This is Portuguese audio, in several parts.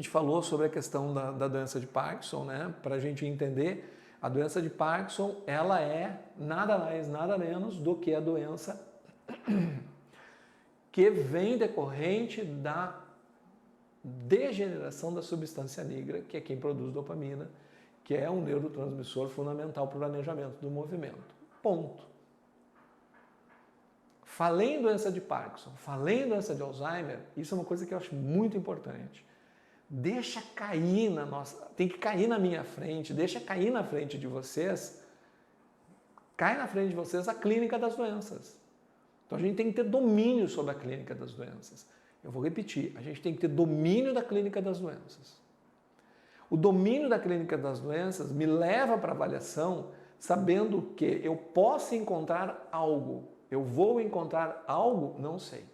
gente falou sobre a questão da doença de Parkinson, né? Para a gente entender, a doença de Parkinson, ela é nada mais, nada menos do que a doença que vem decorrente da degeneração da substância negra, que é quem produz dopamina, que é um neurotransmissor fundamental para o planejamento do movimento. Ponto. Falei em doença de Parkinson, falei em doença de Alzheimer, isso é uma coisa que eu acho muito importante. Deixa cair na nossa... Tem que cair na minha frente, deixa cair na frente de vocês, cai na frente de vocês a clínica das doenças. Então a gente tem que ter domínio sobre a clínica das doenças. Eu vou repetir, a gente tem que ter domínio da clínica das doenças. O domínio da clínica das doenças me leva para a avaliação sabendo que eu posso encontrar algo. Eu vou encontrar algo? Não sei.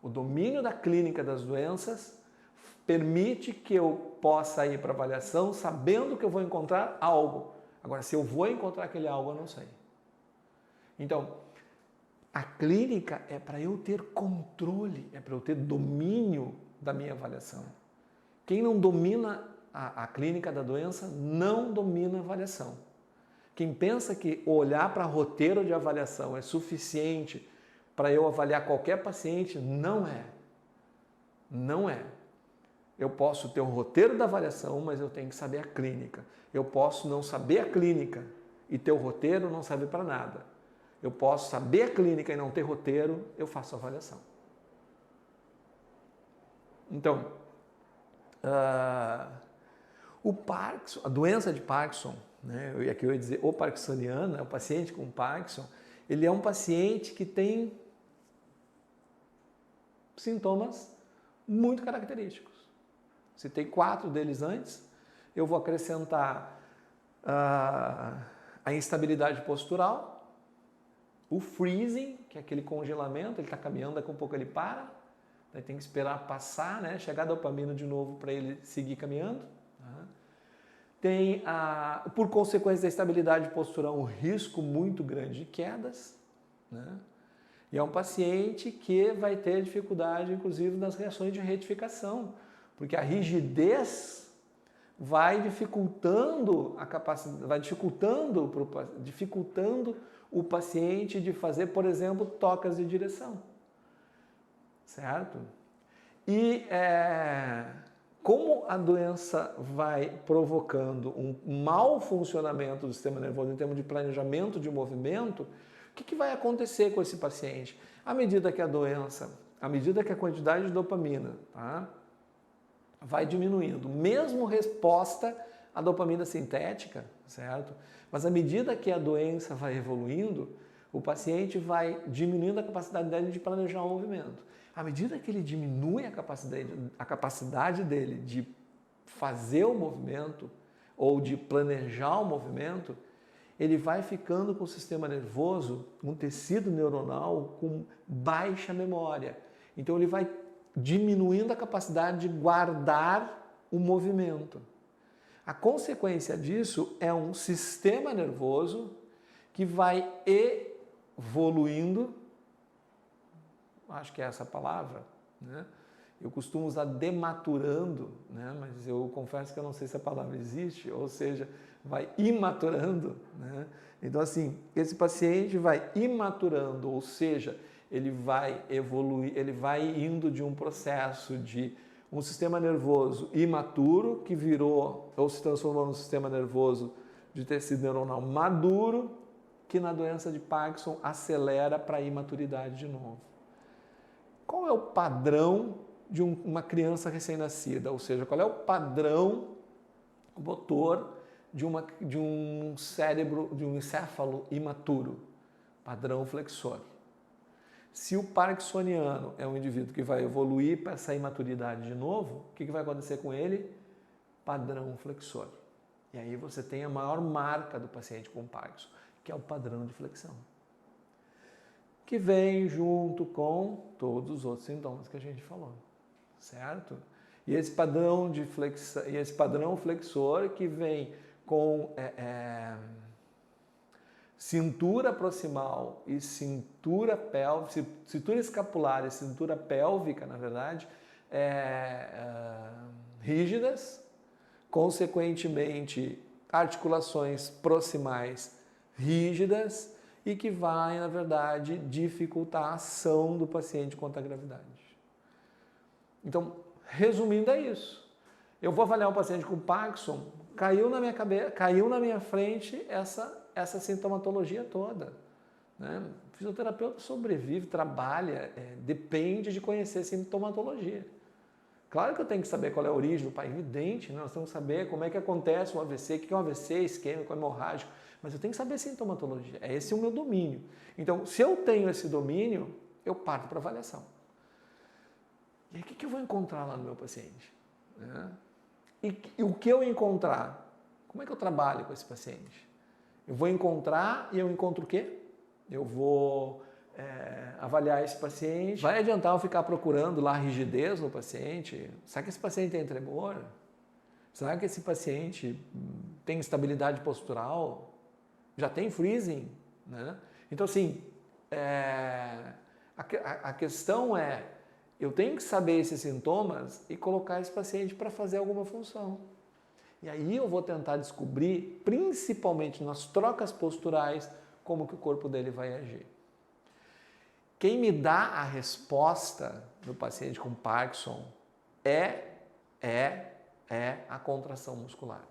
O domínio da clínica das doenças permite que eu possa ir para a avaliação sabendo que eu vou encontrar algo. Agora, se eu vou encontrar aquele algo, eu não sei. Então, a clínica é para eu ter controle, é para eu ter domínio da minha avaliação. Quem não domina a clínica da doença não domina a avaliação. Quem pensa que olhar para roteiro de avaliação é suficiente para eu avaliar qualquer paciente, não é. Não é. Eu posso ter um roteiro da avaliação, mas eu tenho que saber a clínica. Eu posso não saber a clínica e ter o roteiro não serve para nada. Eu posso saber a clínica e não ter roteiro, eu faço a avaliação. Então, o Parkinson, a doença de Parkinson, né, aqui eu ia dizer o parkinsoniano, o paciente com Parkinson, ele é um paciente que tem sintomas muito característicos. Citei 4 deles antes, eu vou acrescentar a instabilidade postural, o freezing, que é aquele congelamento, ele está caminhando, daqui a pouco ele para, daí tem que esperar passar, né, chegar a dopamina de novo para ele seguir caminhando. Tem, por consequência da instabilidade postural, um risco muito grande de quedas, né? E é um paciente que vai ter dificuldade, inclusive, nas reações de retificação, porque a rigidez vai dificultando a capacidade, vai dificultando o paciente de fazer, por exemplo, tocas de direção, certo? E como a doença vai provocando um mau funcionamento do sistema nervoso em termos de planejamento de movimento, o que vai acontecer com esse paciente? À medida que a doença, à medida que a quantidade de dopamina, tá, vai diminuindo, mesmo resposta à dopamina sintética, certo? Mas à medida que a doença vai evoluindo, o paciente vai diminuindo a capacidade dele de planejar o movimento. À medida que ele diminui a capacidade dele de fazer o movimento ou de planejar o movimento, ele vai ficando com o sistema nervoso, um tecido neuronal com baixa memória. Então ele vai diminuindo a capacidade de guardar o movimento. A consequência disso é um sistema nervoso que vai evoluindo, acho que é essa a palavra, né? Eu costumo usar dematurando, né? Mas eu confesso que eu não sei se a palavra existe, ou seja, vai imaturando, né? Então, assim, esse paciente vai imaturando, ou seja, ele vai evoluir, ele vai indo de um processo de um sistema nervoso imaturo que virou ou se transformou num sistema nervoso de tecido neuronal maduro, que na doença de Parkinson acelera para a imaturidade de novo. Qual é o padrão de uma criança recém-nascida? Ou seja, qual é o padrão motor de um cérebro, de um encéfalo imaturo? Padrão flexor. Se o parkinsoniano é um indivíduo que vai evoluir para essa imaturidade de novo, o que vai acontecer com ele? Padrão flexor. E aí você tem a maior marca do paciente com Parkinson, que é o padrão de flexão, que vem junto com todos os outros sintomas que a gente falou, certo? E esse padrão de flexor que vem com cintura proximal e cintura pélvica, cintura escapular e cintura pélvica, na verdade, rígidas, consequentemente articulações proximais rígidas e que vai, na verdade, dificultar a ação do paciente contra a gravidade. Então, resumindo, é isso. Eu vou avaliar um paciente com Parkinson, caiu na minha cabeça, caiu na minha frente essa sintomatologia toda. Né? O fisioterapeuta sobrevive, trabalha, depende de conhecer sintomatologia. Claro que eu tenho que saber qual é a origem do pai, evidente, né? Nós temos que saber como é que acontece um AVC, o que é um AVC, isquêmico, hemorrágico, mas eu tenho que saber sintomatologia, esse é o meu domínio. Então, se eu tenho esse domínio, eu parto para avaliação. E aí, o que eu vou encontrar lá no meu paciente? E o que eu encontrar? Como é que eu trabalho com esse paciente? Eu vou encontrar e eu encontro o quê? Eu vou avaliar esse paciente. Vai adiantar eu ficar procurando lá rigidez no paciente? Será que esse paciente tem tremor? Será que esse paciente tem instabilidade postural? Já tem freezing? Né? Então, assim, a questão é, eu tenho que saber esses sintomas e colocar esse paciente para fazer alguma função. E aí eu vou tentar descobrir, principalmente nas trocas posturais, como que o corpo dele vai agir. Quem me dá a resposta do paciente com Parkinson é a contração muscular.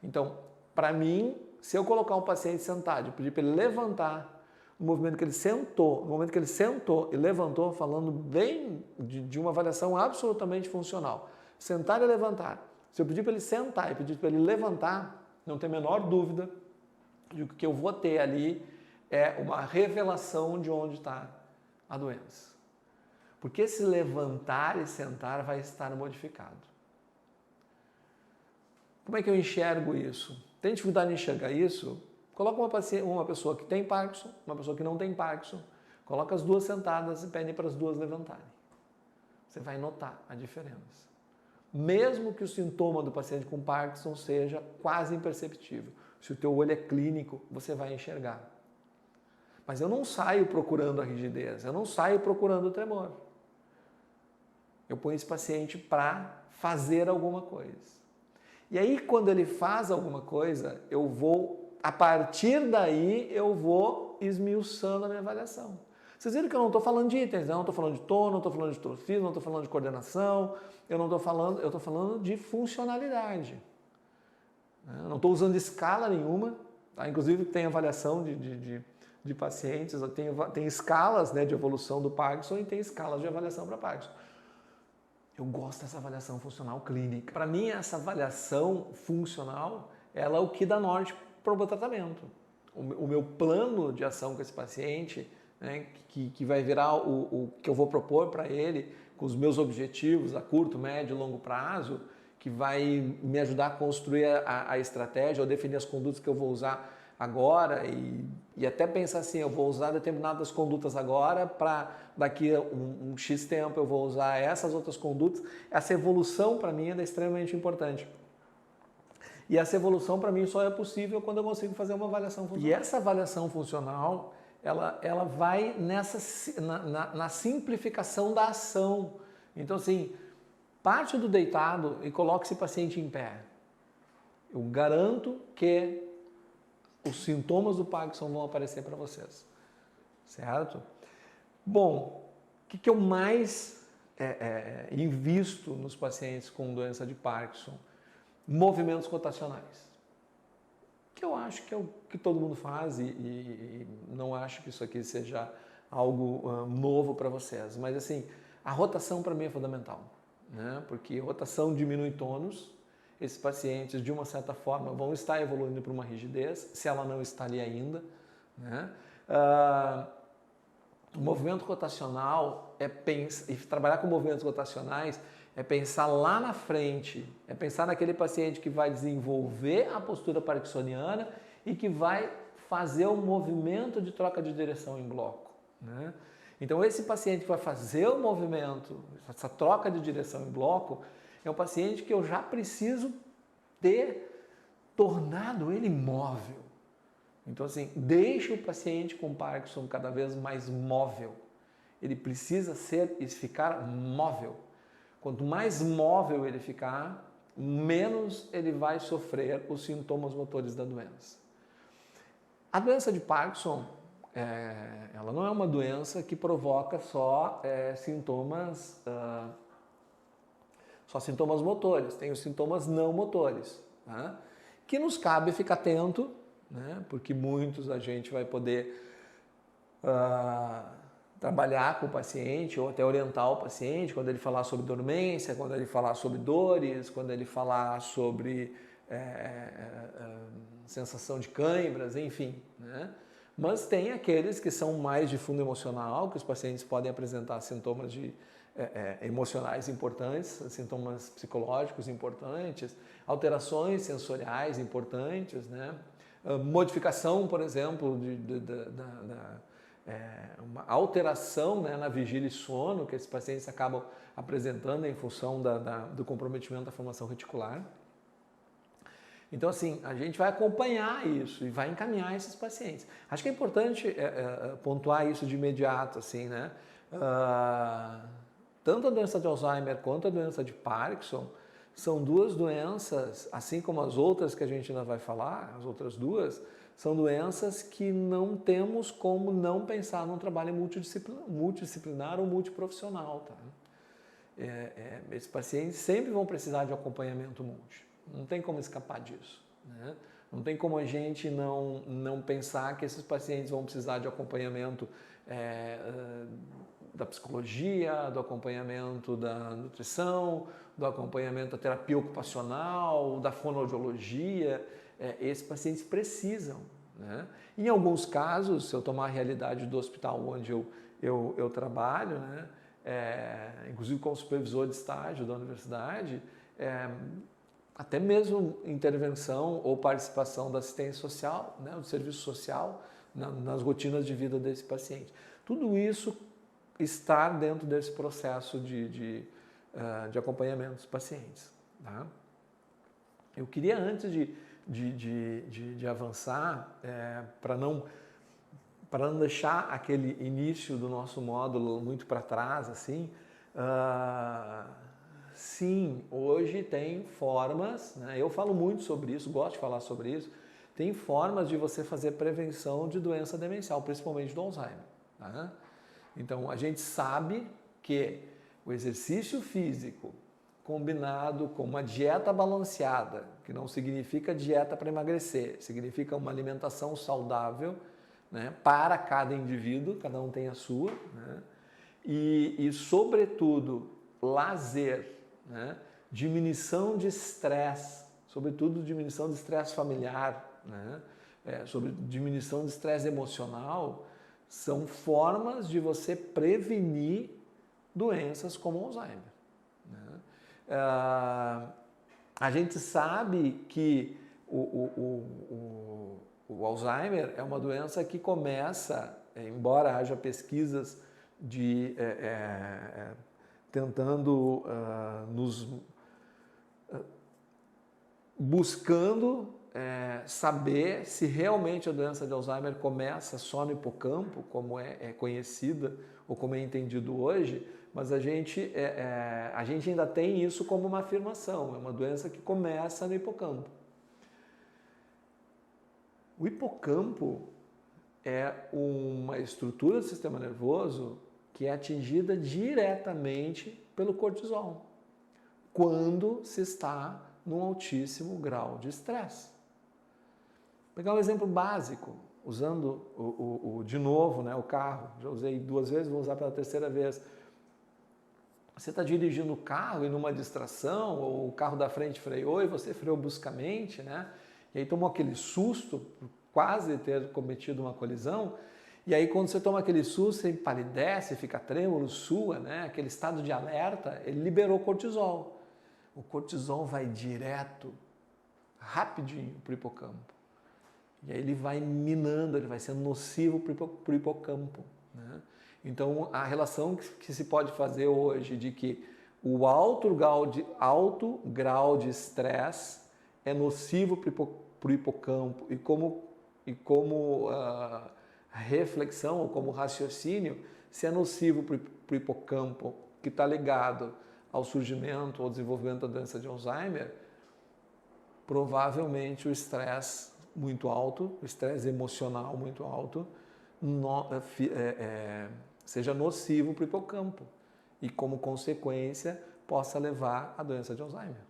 Então, para mim, se eu colocar um paciente sentado e pedir para ele levantar, no movimento que ele sentou, no momento que ele sentou e levantou, falando bem de uma avaliação absolutamente funcional, sentar e levantar. Se eu pedir para ele sentar e pedir para ele levantar, não tem a menor dúvida de que o que eu vou ter ali é uma revelação de onde está a doença. Porque esse levantar e sentar vai estar modificado. Como é que eu enxergo isso? Tem dificuldade em enxergar isso? Coloca uma pessoa que tem Parkinson, uma pessoa que não tem Parkinson, coloca as duas sentadas e pede para as duas levantarem. Você vai notar a diferença. Mesmo que o sintoma do paciente com Parkinson seja quase imperceptível. Se o teu olho é clínico, você vai enxergar. Mas eu não saio procurando a rigidez, eu não saio procurando o tremor. Eu ponho esse paciente para fazer alguma coisa. E aí, quando ele faz alguma coisa, a partir daí, eu vou esmiuçando a minha avaliação. Vocês viram que eu não estou falando de itens, não estou falando de tono, não estou falando de trofismo, não estou falando de coordenação, eu estou falando de funcionalidade. Eu não estou usando escala nenhuma, tá? Inclusive tem avaliação de pacientes, tem escalas, né, de evolução do Parkinson e tem escalas de avaliação para Parkinson. Eu gosto dessa avaliação funcional clínica. Para mim, essa avaliação funcional, ela é o que dá norte para o meu tratamento. O meu plano de ação com esse paciente, né, que vai virar o que eu vou propor para ele, com os meus objetivos a curto, médio e longo prazo, que vai me ajudar a construir a estratégia ou definir as condutas que eu vou usar agora e até pensar assim, eu vou usar determinadas condutas agora para daqui a um X tempo eu vou usar essas outras condutas. Essa evolução para mim é extremamente importante. E essa evolução para mim só é possível quando eu consigo fazer uma avaliação funcional. E essa avaliação funcional, ela vai na simplificação da ação. Então assim, parte do deitado e coloque esse paciente em pé. Eu garanto que os sintomas do Parkinson vão aparecer para vocês, certo? Bom, o que eu mais invisto nos pacientes com doença de Parkinson? Movimentos rotacionais. Que eu acho que é o que todo mundo faz e não acho que isso aqui seja algo novo para vocês, mas assim, a rotação para mim é fundamental, né? Porque rotação diminui tônus. Esses pacientes, de uma certa forma, vão estar evoluindo para uma rigidez, se ela não está ali ainda. Né? O movimento rotacional e trabalhar com movimentos rotacionais é pensar lá na frente, é pensar naquele paciente que vai desenvolver a postura parkinsoniana e que vai fazer o movimento de troca de direção em bloco. Né? Então, esse paciente que vai fazer o movimento, essa troca de direção em bloco, é um paciente que eu já preciso ter tornado ele móvel. Então, assim, deixe o paciente com Parkinson cada vez mais móvel. Ele precisa ficar móvel. Quanto mais móvel ele ficar, menos ele vai sofrer os sintomas motores da doença. A doença de Parkinson, ela não é uma doença que provoca só sintomas motores, tem os sintomas não motores, tá? Que nos cabe ficar atento, né? Porque muitos a gente vai poder trabalhar com o paciente ou até orientar o paciente quando ele falar sobre dormência, quando ele falar sobre dores, quando ele falar sobre sensação de câimbras, enfim, né? Mas tem aqueles que são mais de fundo emocional, que os pacientes podem apresentar sintomas emocionais importantes, sintomas psicológicos importantes, alterações sensoriais importantes, né? Modificação, por exemplo, uma alteração, né, na vigília e sono que esses pacientes acabam apresentando em função do comprometimento da formação reticular. Então, assim, a gente vai acompanhar isso e vai encaminhar esses pacientes. Acho que é importante pontuar isso de imediato, assim, né? Tanto a doença de Alzheimer quanto a doença de Parkinson são duas doenças, assim como as outras que a gente ainda vai falar, as outras duas, são doenças que não temos como não pensar num trabalho multidisciplinar ou multiprofissional, tá? Esses pacientes sempre vão precisar de acompanhamento multi. Não tem como escapar disso, né? Não tem como a gente não pensar que esses pacientes vão precisar de acompanhamento da psicologia, do acompanhamento da nutrição, do acompanhamento da terapia ocupacional, da fonoaudiologia. Esses pacientes precisam, né? Em alguns casos, se eu tomar a realidade do hospital onde eu trabalho, né, inclusive como supervisor de estágio da universidade, até mesmo intervenção ou participação da assistência social, né, do serviço social, nas rotinas de vida desse paciente. Tudo isso está dentro desse processo de acompanhamento dos pacientes, tá? Eu queria, antes de avançar, para não deixar aquele início do nosso módulo muito para trás, assim, sim, hoje tem formas, né? Eu falo muito sobre isso, gosto de falar sobre isso, tem formas de você fazer prevenção de doença demencial, principalmente do Alzheimer, tá? Então, a gente sabe que o exercício físico combinado com uma dieta balanceada, que não significa dieta para emagrecer, significa uma alimentação saudável, né, para cada indivíduo, cada um tem a sua, né, e sobretudo, lazer, né, diminuição de estresse, sobretudo diminuição de estresse familiar, né, sobre diminuição de estresse emocional, são formas de você prevenir doenças como Alzheimer, né? A gente sabe que o Alzheimer é uma doença que começa, embora haja pesquisas tentando buscando saber se realmente a doença de Alzheimer começa só no hipocampo, como é conhecida ou como é entendido hoje, mas a gente ainda tem isso como uma afirmação, é uma doença que começa no hipocampo. O hipocampo é uma estrutura do sistema nervoso que é atingida diretamente pelo cortisol, quando se está num altíssimo grau de estresse. Vou pegar um exemplo básico, usando de novo, né, o carro. Já usei 2 vezes, vou usar pela 3ª vez. Você está dirigindo o carro e numa distração, ou o carro da frente freou e você freou bruscamente, né? E aí tomou aquele susto, por quase ter cometido uma colisão, e aí quando você toma aquele susto, você empalidece, fica trêmulo, sua, né? Aquele estado de alerta, ele liberou cortisol. O cortisol vai direto, rapidinho para o hipocampo. E aí ele vai minando, ele vai sendo nocivo para o hipocampo, né? Então, a relação que se pode fazer hoje de que o alto grau de estresse é nocivo para o hipocampo e como reflexão ou como raciocínio, se é nocivo para o hipocampo, que está ligado ao surgimento ou desenvolvimento da doença de Alzheimer, provavelmente o estresse muito alto, o estresse emocional muito alto, seja nocivo para o hipocampo e, como consequência, possa levar à doença de Alzheimer.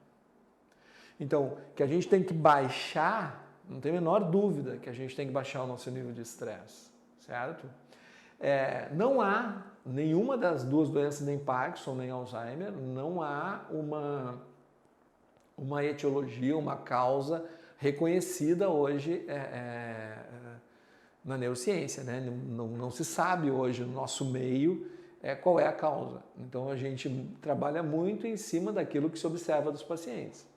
Então, que a gente tem que baixar, não tem a menor dúvida que a gente tem que baixar o nosso nível de estresse, certo? Não há nenhuma das duas doenças, nem Parkinson, nem Alzheimer, não há uma etiologia, uma causa reconhecida hoje na neurociência, né? Não se sabe hoje no nosso meio qual é a causa. Então a gente trabalha muito em cima daquilo que se observa dos pacientes,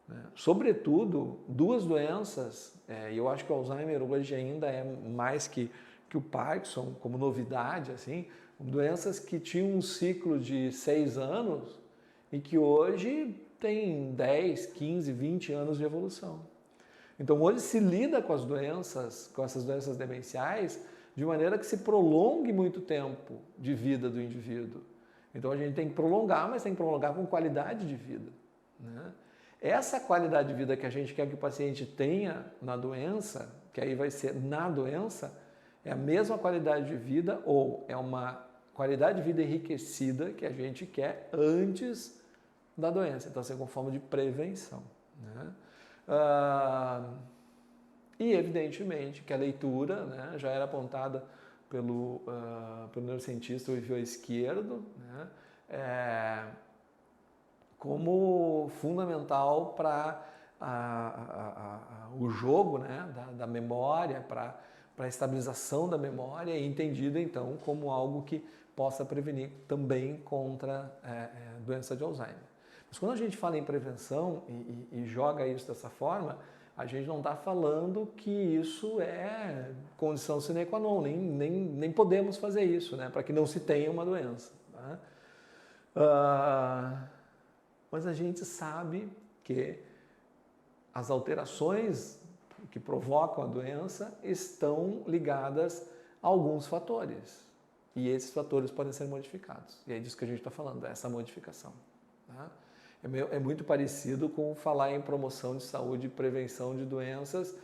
né? Sobretudo, duas doenças, e eu acho que o Alzheimer hoje ainda é mais que o Parkinson, como novidade, assim, doenças que tinham um ciclo de 6 anos e que hoje tem 10, 15, 20 anos de evolução. Então hoje se lida com essas doenças demenciais, de maneira que se prolongue muito tempo de vida do indivíduo. Então a gente tem que prolongar, mas tem que prolongar com qualidade de vida, né? Essa qualidade de vida que a gente quer que o paciente tenha na doença, que aí vai ser na doença, é a mesma qualidade de vida ou é uma qualidade de vida enriquecida que a gente quer antes da doença. Então, assim, com forma de prevenção, né? E, evidentemente, que a leitura, né, já era apontada pelo neurocientista Ivo Izquierdo, né, como fundamental para o jogo, né, da memória, para a estabilização da memória e entendido, então, como algo que possa prevenir também contra a doença de Alzheimer. Mas quando a gente fala em prevenção e joga isso dessa forma, a gente não está falando que isso é condição sine qua non, nem podemos fazer isso, né, para que não se tenha uma doença, tá? Mas a gente sabe que as alterações que provocam a doença estão ligadas a alguns fatores. E esses fatores podem ser modificados. E é disso que a gente está falando, essa modificação, tá? É muito parecido com falar em promoção de saúde e prevenção de doenças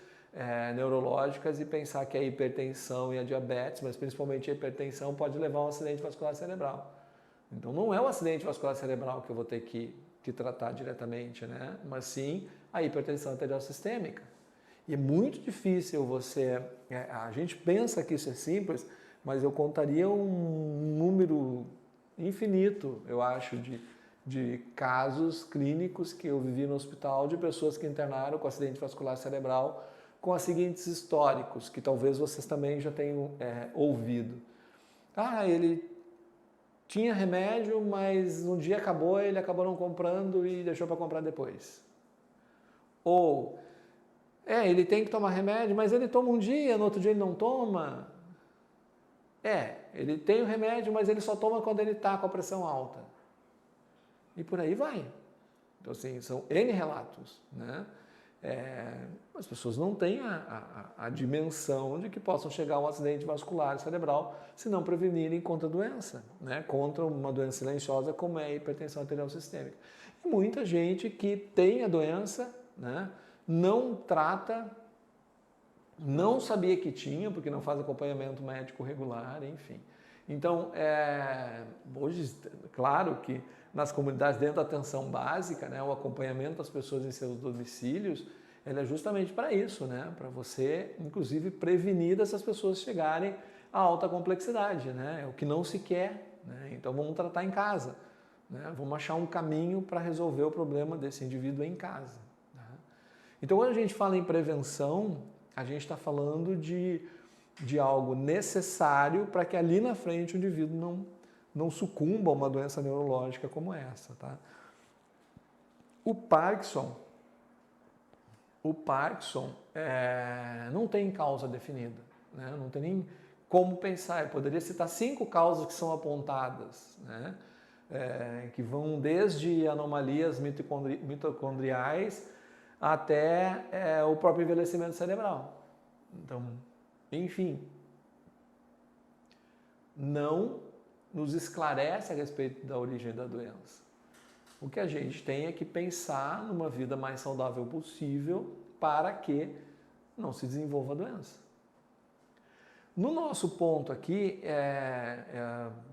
neurológicas e pensar que a hipertensão e a diabetes, mas principalmente a hipertensão, pode levar a um acidente vascular cerebral. Então não é o acidente vascular cerebral que eu vou ter que tratar diretamente, né? Mas sim a hipertensão arterial sistêmica. E é muito difícil você... a gente pensa que isso é simples, mas eu contaria um número infinito, eu acho, de casos clínicos que eu vivi no hospital de pessoas que internaram com acidente vascular cerebral com os seguintes históricos, que talvez vocês também já tenham ouvido. Ele tinha remédio, mas no dia acabou, ele acabou não comprando e deixou para comprar depois. Ou, ele tem que tomar remédio, mas ele toma um dia, no outro dia ele não toma. Ele tem o remédio, mas ele só toma quando ele está com a pressão alta. E por aí vai. Então, assim, são N relatos, né? As pessoas não têm a dimensão de que possam chegar a um acidente vascular cerebral se não prevenirem contra a doença, né? Contra uma doença silenciosa como é a hipertensão arterial sistêmica. E muita gente que tem a doença, né, não trata, não sabia que tinha, porque não faz acompanhamento médico regular, enfim. Então, hoje, claro que nas comunidades, dentro da atenção básica, né, o acompanhamento das pessoas em seus domicílios, ele é justamente para isso, né, para você, inclusive, prevenir dessas pessoas chegarem a alta complexidade, né, é o que não se quer, né, então vamos tratar em casa, né, vamos achar um caminho para resolver o problema desse indivíduo em casa, né. Então, quando a gente fala em prevenção, a gente está falando de algo necessário para que ali na frente o indivíduo não sucumba a uma doença neurológica como essa, tá? O Parkinson não tem causa definida, né? Não tem nem como pensar. Eu poderia citar 5 causas que são apontadas, né? Que vão desde anomalias mitocondriais até o próprio envelhecimento cerebral. Então, enfim, não nos esclarece a respeito da origem da doença. O que a gente tem é que pensar numa vida mais saudável possível para que não se desenvolva a doença. No nosso ponto aqui,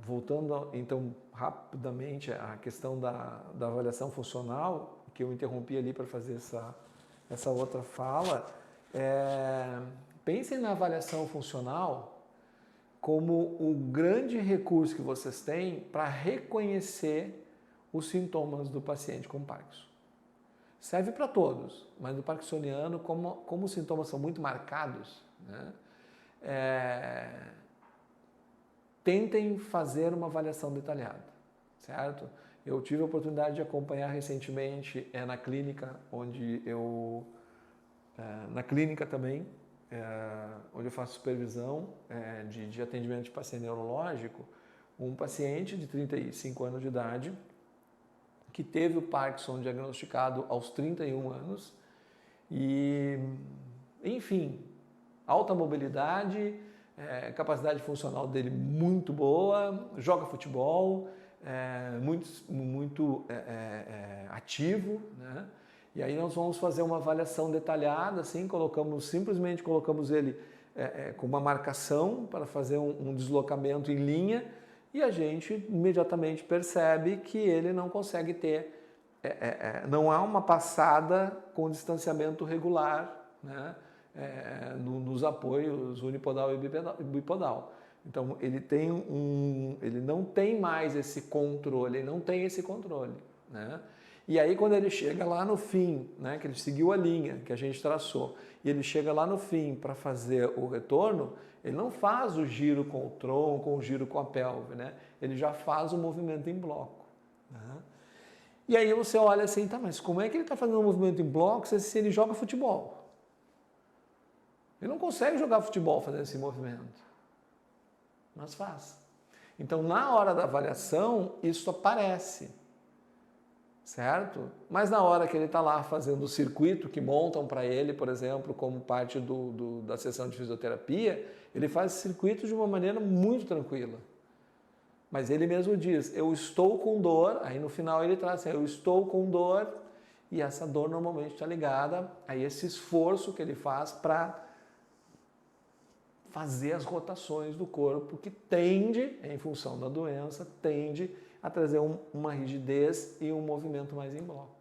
voltando então rapidamente à questão da avaliação funcional, que eu interrompi ali para fazer essa outra fala, pensem na avaliação funcional como o grande recurso que vocês têm para reconhecer os sintomas do paciente com Parkinson. Serve para todos, mas no parkinsoniano, como os sintomas são muito marcados, né, tentem fazer uma avaliação detalhada, certo? Eu tive a oportunidade de acompanhar recentemente na clínica, na clínica também, onde eu faço supervisão de atendimento de paciente neurológico, um paciente de 35 anos de idade que teve o Parkinson diagnosticado aos 31 anos e, enfim, alta mobilidade, capacidade funcional dele muito boa, joga futebol, muito ativo, né? E aí nós vamos fazer uma avaliação detalhada, assim, simplesmente colocamos ele com uma marcação para fazer um deslocamento em linha e a gente imediatamente percebe que ele não consegue ter, não há uma passada com distanciamento regular, né? Nos apoios unipodal e bipodal. Então ele não tem mais esse controle, ele não tem esse controle, né? E aí quando ele chega lá no fim, né, que ele seguiu a linha que a gente traçou, e ele chega lá no fim para fazer o retorno, ele não faz o giro com o tronco, o giro com a pelve, né? Ele já faz o movimento em bloco, né? E aí você olha assim, tá, mas como é que ele está fazendo um movimento em bloco se ele joga futebol? Ele não consegue jogar futebol fazendo esse movimento, mas faz. Então, na hora da avaliação, isso aparece, certo? Mas na hora que ele está lá fazendo o circuito que montam para ele, por exemplo, como parte da sessão de fisioterapia, ele faz esse circuito de uma maneira muito tranquila. Mas ele mesmo diz, eu estou com dor, aí no final ele traz assim, eu estou com dor, e essa dor normalmente está ligada a esse esforço que ele faz para fazer as rotações do corpo, que tende, em função da doença, tende a trazer uma rigidez e um movimento mais em bloco.